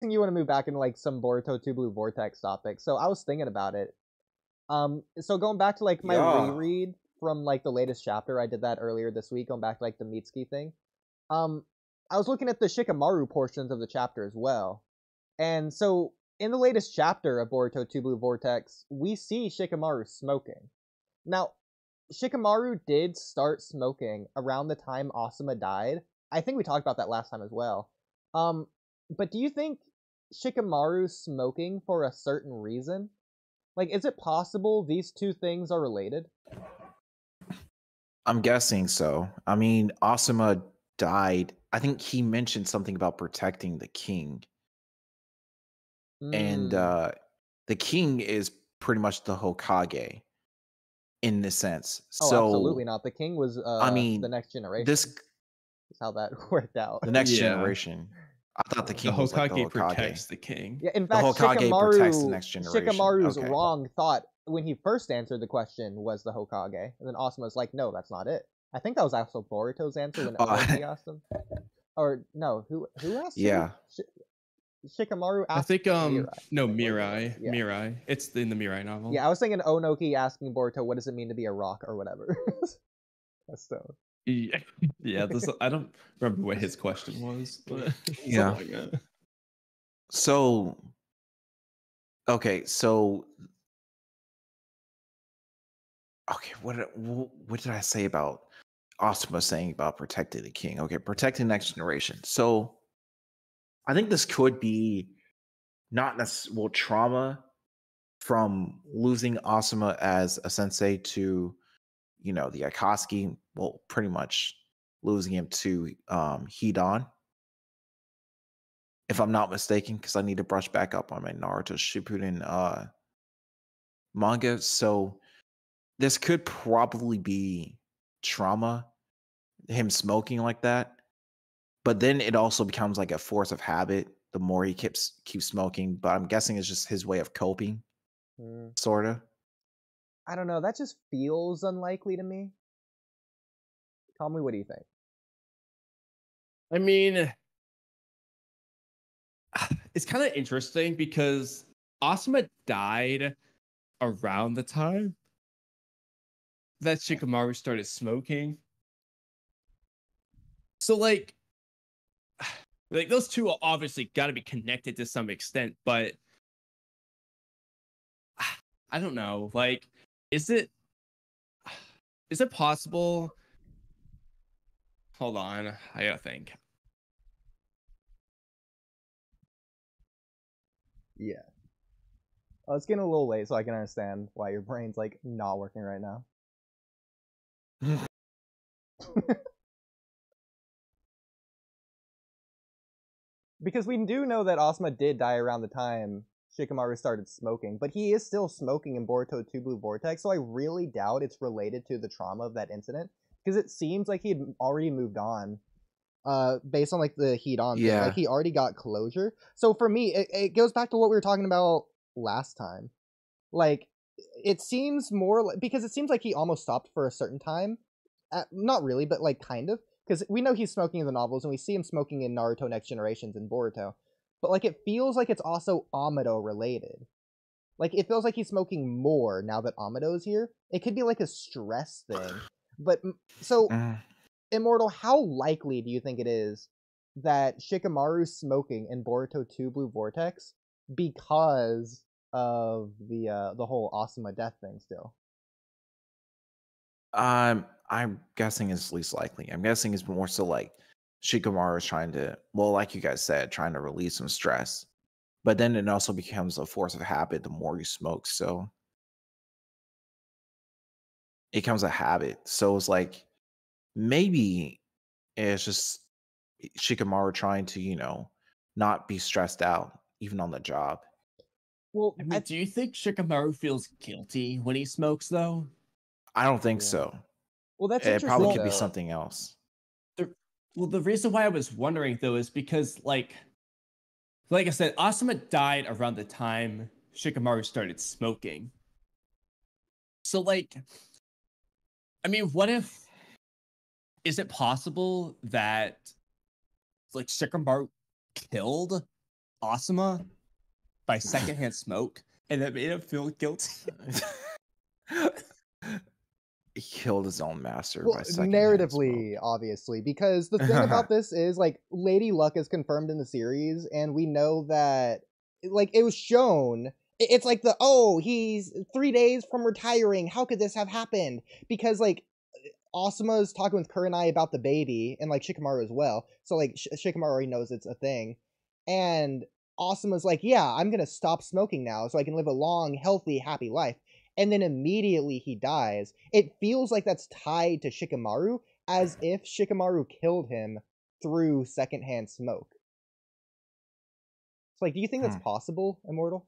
you want to move back into like some Boruto 2 Blue Vortex topics. So I was thinking about it. So going back to like my reread from like the latest chapter, I did that earlier this week, going back to like the Mitsuki thing. I was looking at the Shikamaru portions of the chapter as well. And so in the latest chapter of Boruto 2 Blue Vortex, we see Shikamaru smoking. Now, Shikamaru did start smoking around the time Asuma died. I think we talked about that last time as well. But do you think Shikamaru's smoking for a certain reason? Like, is it possible these two things are related? I'm guessing so. I mean, Asuma died. I think he mentioned something about protecting the king. And the king is pretty much the Hokage in this sense. Oh, so absolutely not. The king was I mean, the next generation. This is how that worked out. The next generation. I thought the king was like the Hokage. Protects the king. Yeah, in fact, the Hokage protects the next generation. Shikamaru's wrong thought when he first answered the question was the Hokage, and then Asuma was like, "No, that's not it." I think that was also Boruto's answer when Oodie asked him. Or no, who asked him? Yeah. Shikamaru asked. I think Mirai. No, Mirai. Yeah. Mirai. It's in the Mirai novel. Yeah, I was thinking Onoki asking Boruto, "What does it mean to be a rock?" or whatever. That's so. Yeah, I don't remember what his question was. But yeah. So, okay, what did I say about Asuma saying about protecting the king? Okay, protecting the next generation. So, I think this could be not necessarily trauma from losing Asuma as a sensei to, the Akatsuki. Well, pretty much losing him to Hidan, if I'm not mistaken, because I need to brush back up on my Naruto Shippuden manga. So this could probably be trauma, him smoking like that. But then it also becomes like a force of habit the more he keeps smoking. But I'm guessing it's just his way of coping, sort of. I don't know. That just feels unlikely to me. Kamui, what do you think? I mean, it's kind of interesting because Asuma died around the time that Shikamaru started smoking. So like those two are obviously got to be connected to some extent, but I don't know. Like, is it possible? Hold on, I gotta think. Yeah. Oh, it's getting a little late, so I can understand why your brain's like not working right now. Because we do know that Asuma did die around the time Shikamaru started smoking, but he is still smoking in Boruto 2 Blue Vortex, so I really doubt it's related to the trauma of that incident, because it seems like he had already moved on, based on like the Hidan thing. Like he already got closure. So for me, it goes back to what we were talking about last time. Like, it seems more because it seems like he almost stopped for a certain time. Not really, but like kind of. Because we know he's smoking in the novels, and we see him smoking in Naruto Next Generations and Boruto. But, like, it feels like it's also Amado related. Like, it feels like he's smoking more now that Amado's here. It could be, like, a stress thing. But, so, Immortal, how likely do you think it is that Shikamaru's smoking in Boruto 2 Blue Vortex because of the whole Asuma death thing still? I'm guessing it's least likely. I'm guessing it's more so like Shikamaru is trying to, well, like you guys said, trying to release some stress. But then it also becomes a force of habit the more you smoke. So it becomes a habit. So it's like maybe it's just Shikamaru trying to, not be stressed out, even on the job. Well, I mean, do you think Shikamaru feels guilty when he smokes, though? I don't think so. Well, that's it interesting. probably could be something else. The reason why I was wondering, though, is because, like I said, Asuma died around the time Shikamaru started smoking. So, like, I mean, what if... Is it possible that, like, Shikamaru killed Asuma by secondhand smoke, and that made him feel guilty. He killed his own master Well, by secondhand smoke. narratively, obviously, because the thing about this is, like, Lady Luck is confirmed in the series, and we know that, like, it was shown. It's like he's 3 days from retiring. How could this have happened? Because, like, Asuma's talking with Kurenai about the baby, and, like, Shikamaru as well. So, like, Shikamaru already knows it's a thing. And Asuma's like, yeah, I'm gonna stop smoking now so I can live a long, healthy, happy life. And then immediately he dies. It feels like that's tied to Shikamaru, as if Shikamaru killed him through secondhand smoke. So, like, do you think that's possible, Immortal?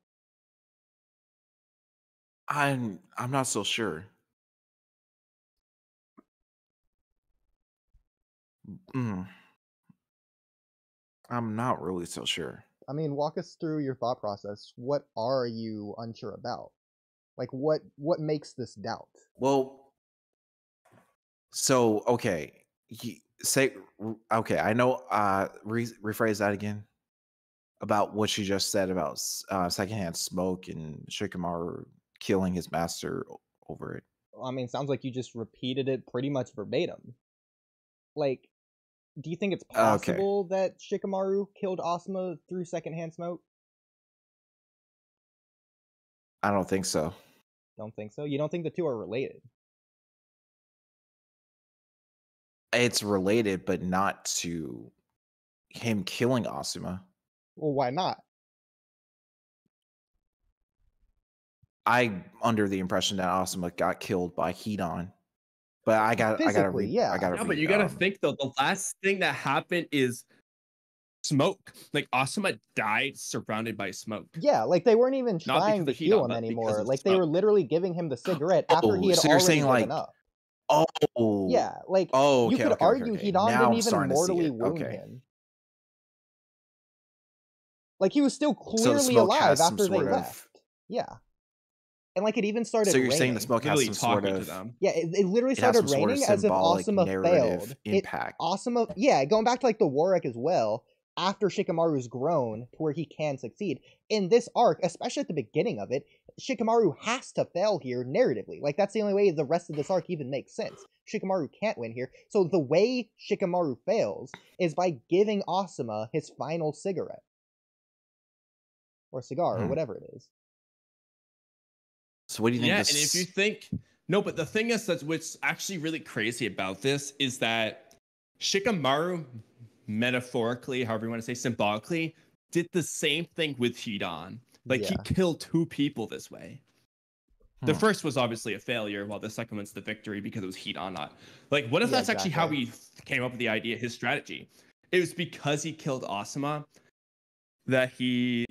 I'm not so sure. I'm not really so sure. I mean, walk us through your thought process. What are you unsure about? Like, what makes this doubt? Well, so okay, I know. Rephrase that again about what you just said about secondhand smoke and Shikamaru killing his master over it. I mean, sounds like you just repeated it pretty much verbatim. Like, do you think it's possible that Shikamaru killed Asuma through secondhand smoke? I don't think so. Don't think so? You don't think the two are related? It's related, but not to him killing Asuma. Well, why not? I'm under the impression that Asuma got killed by Hidan. But I gotta read. Yeah. But you gotta think though, the last thing that happened is smoke. Like Asuma died surrounded by smoke. Yeah, like they weren't even trying to heal him anymore. Like they were literally giving him the cigarette after he had already given up. Oh. Yeah, like you could argue Hidan didn't even mortally wound him. Like he was still clearly alive after they left. Yeah. And like it even started raining. So you're saying the smoke has some sort of... Yeah, it literally started raining as if Asuma failed. Impact. Asuma, yeah, going back to like the war arc as well, after Shikamaru's grown to where he can succeed. In this arc, especially at the beginning of it, Shikamaru has to fail here narratively. Like that's the only way the rest of this arc even makes sense. Shikamaru can't win here. So the way Shikamaru fails is by giving Asuma his final cigarette. Or cigar, or whatever it is. So what do you think? Yeah, and if you think but the thing is that what's actually really crazy about this is that Shikamaru, metaphorically, however you want to say, symbolically, did the same thing with Hidan. Like he killed two people this way. The first was obviously a failure, while the second one's the victory because it was Hidan not. Like, what if that's actually how he came up with the idea, his strategy? It was because he killed Asuma that he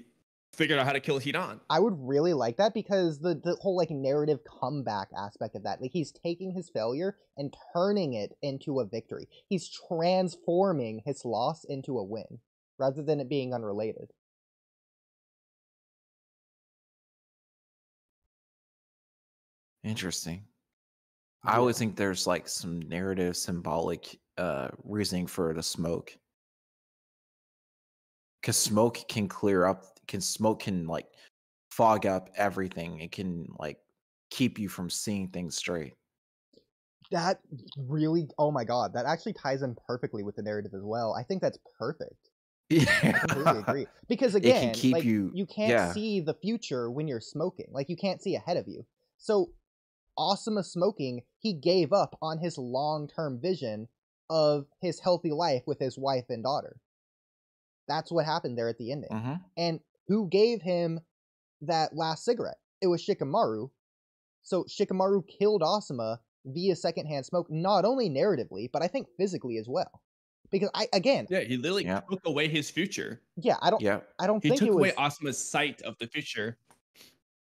figured out how to kill Hidan. I would really like that because the whole like narrative comeback aspect of that, like he's taking his failure and turning it into a victory. He's transforming his loss into a win rather than it being unrelated. Interesting. I always think there's like some narrative symbolic reasoning for the smoke. Because smoke can clear up, smoke can like fog up everything. It can like keep you from seeing things straight. That really, oh my god, that actually ties in perfectly with the narrative as well. I think that's perfect. Yeah. I completely agree. Because again, it can keep like, you can't see the future when you're smoking. Like you can't see ahead of you. So Asuma smoking, he gave up on his long-term vision of his healthy life with his wife and daughter. That's what happened there at the ending. And who gave him that last cigarette? It was Shikamaru. So Shikamaru killed Asuma via secondhand smoke, not only narratively, but I think physically as well. Because he literally took away his future. Yeah, I don't He think took it was away Asuma's sight of the future.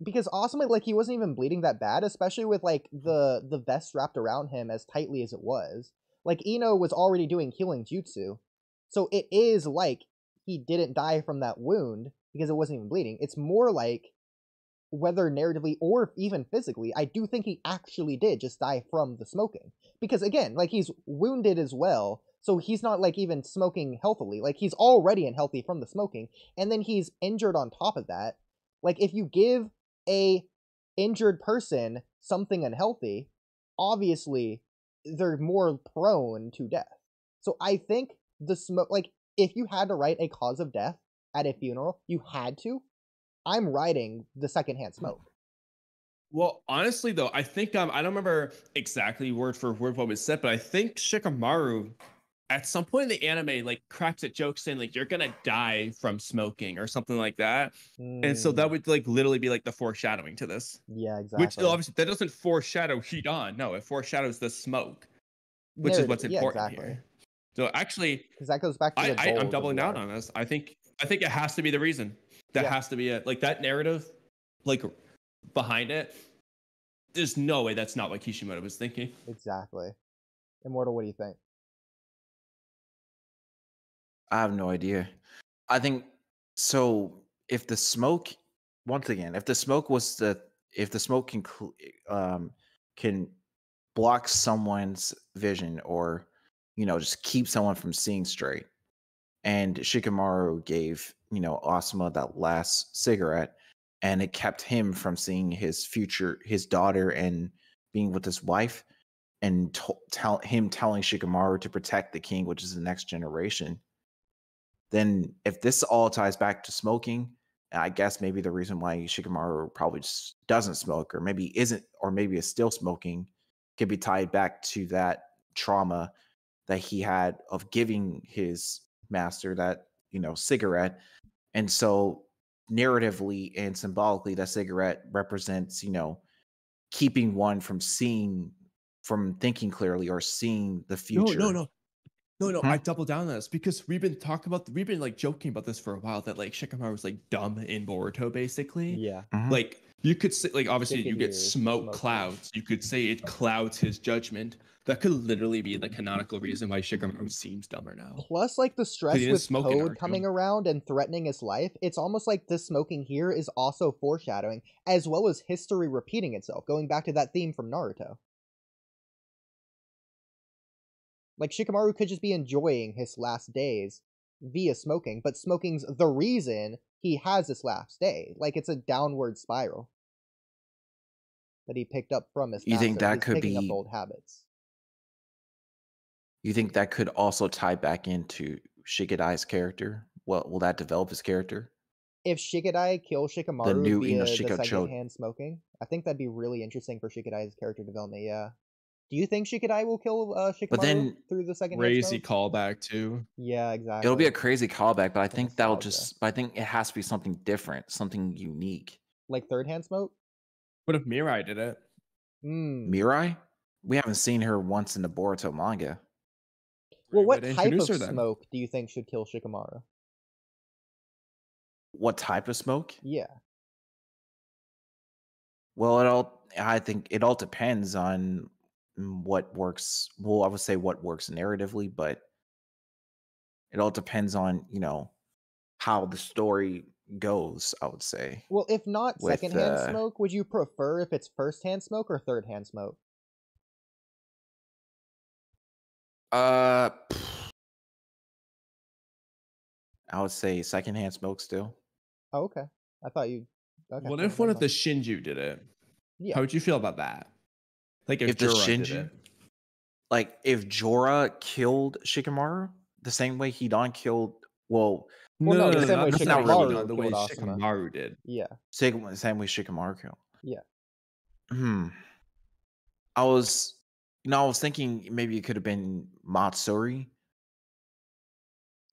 Because Asuma, like, he wasn't even bleeding that bad, especially with like the vest wrapped around him as tightly as it was. Like Ino was already doing healing jutsu, so it is like he didn't die from that wound because it wasn't even bleeding. It's more like, whether narratively or even physically, I do think he actually did just die from the smoking. Because again, like he's wounded as well, So he's not like even smoking healthily. Like he's already unhealthy from the smoking, and then he's injured on top of that. Like if you give a injured person something unhealthy, obviously they're more prone to death. So I think the smoke, like if you had to write a cause of death at a funeral, you had to. I'm writing the secondhand smoke. Well, honestly, though, I think I don't remember exactly word for word what was said, but I think Shikamaru at some point in the anime like cracks a joke saying like you're gonna die from smoking or something like that, and so that would like literally be like the foreshadowing to this. Yeah, Which exactly. obviously that doesn't foreshadow heat on. No, it foreshadows the smoke, which is what's Narratively, yeah, important exactly. here. So actually, Because that goes back to the goals I'm of doubling the down arc. on this. I think it has to be the reason. That Yeah. has to be it. Like that narrative, like behind it. There's no way that's not what Kishimoto was thinking. Exactly. Immortal, what do you think? I have no idea. I think so. If the smoke, once again, if the smoke can block someone's vision, or just keep someone from seeing straight, and Shikamaru gave Asuma that last cigarette, and it kept him from seeing his future, his daughter, and being with his wife, and telling Shikamaru to protect the king, which is the next generation. Then if this all ties back to smoking, I guess maybe the reason why Shikamaru probably just doesn't smoke, or maybe isn't, or maybe is still smoking, can be tied back to that trauma that he had of giving his master that cigarette. And so narratively and symbolically, that cigarette represents keeping one from thinking clearly, or seeing the future. No, I double down on this because we've been like joking about this for a while, that like Shikamaru was like dumb in Boruto, basically. Yeah. Like you could say, like obviously Sticky you get ears, smoke smoky. clouds. You could say it clouds his judgment. That could literally be the canonical reason why Shikamaru seems dumber now. Plus, like the stress he didn't with smoke in Code Naruto. coming around and threatening his life, it's almost like this smoking here is also foreshadowing, as well as history repeating itself, going back to that theme from Naruto. Like, Shikamaru could just be enjoying his last days via smoking, but smoking's the reason he has this last day. Like, it's a downward spiral that he picked up from his You master. think that He's could picking up be- old habits. You think that could also tie back into Shikadai's character? Well, will that develop his character? If Shikadai kills Shikamaru new, via the Shikacho- second-hand smoking, I think that'd be really interesting for Shikadai's character development, yeah. Do you think Shikadai will kill Shikamaru then through the second-hand Crazy smoke? callback too. Yeah, exactly. It'll be a crazy callback, but I think that'll nostalgia. I think it has to be something different, something unique. Like third-hand smoke? What if Mirai did it? Mirai? We haven't seen her once in the Boruto manga. Well, Right, what but type of introduce her then. smoke do you think should kill Shikamaru? What type of smoke? Yeah. Well, I think it all depends on what works. Well, I would say what works narratively, but it all depends on, how the story goes, I would say. Well, if not With, second-hand smoke, would you prefer if it's first-hand smoke or third-hand smoke? I would say secondhand smoke still. Oh, okay. I thought you... Okay, What fine, if one never of the mind. Shinju did it? Yeah. How would you feel about that? Like if If the Jorah did Shinju- it. Like if Jorah killed Shikamaru the same way Hidan killed, Well, no, the same way that's not Shikamaru really- the way killed Asuma. Shikamaru did. Yeah. same way Shikamaru killed. Yeah. I was thinking maybe it could have been Matsuri.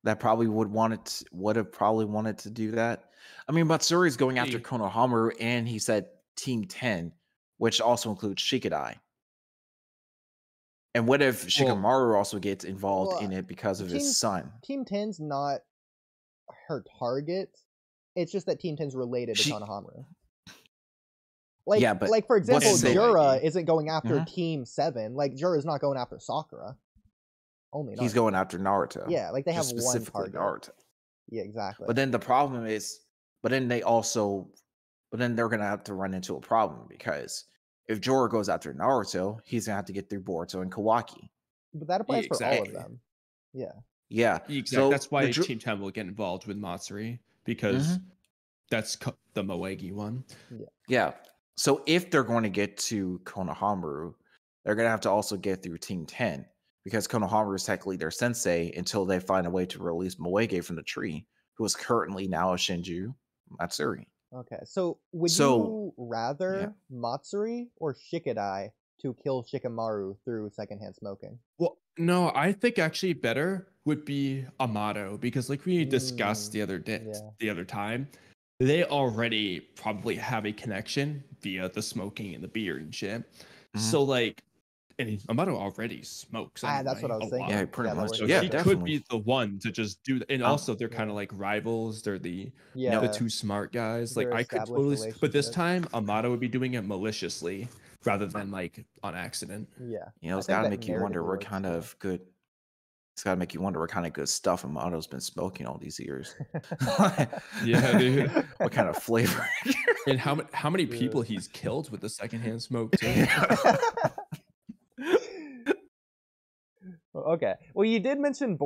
That probably would have probably wanted to do that. I mean, Matsuri is going after See. Konohamaru, and he said Team 10, which also includes Shikadai. And what if Shikamaru also gets involved in it because of his son? Team 10's not her target. It's just that Team 10's related to Konohamaru. Like, Yeah, but like for example, what's the- Jura isn't going after Mhm. Team 7. Like, Jura's not going after Sakura. Only He's Naruto. going after Naruto. Yeah, like they have Just one specifically target. Naruto. Yeah, exactly. But then the problem is, but then they're gonna have to run into a problem, because if Jorah goes after Naruto, he's gonna have to get through Boruto and Kawaki. But that applies for all of Exactly. them. Yeah. Yeah. Exactly. So That's why the Team 10 will get involved with Matsuri, because that's the Moegi one. Yeah. So if they're going to get to Konohamaru, they're going to have to also get through Team 10, because Konohamaru is technically their sensei until they find a way to release Moege from the tree, who is currently now a Shinju Matsuri. Okay, so would you rather Matsuri or Shikadai to kill Shikamaru through secondhand smoking? Well, no, I think actually better would be Amato, because like we discussed the other time, they already probably have a connection via the smoking and the beer and shit. So like, and Amato already smokes. Anyway, That's what I was thinking. Yeah, pretty much. So Yeah, he definitely could be the one to just do that. And also, they're kind of like rivals. They're the two smart guys. Like They're I could established totally, but this relationships. time Amato would be doing it maliciously rather than like on accident. Yeah. You know, it's got to make you wonder what kind of good. It's got to make you wonder what kind of good stuff Amato's been smoking all these years. Yeah, dude. What kind of flavor? And how many people he's killed with the secondhand smoke too? Okay. Well, you did mention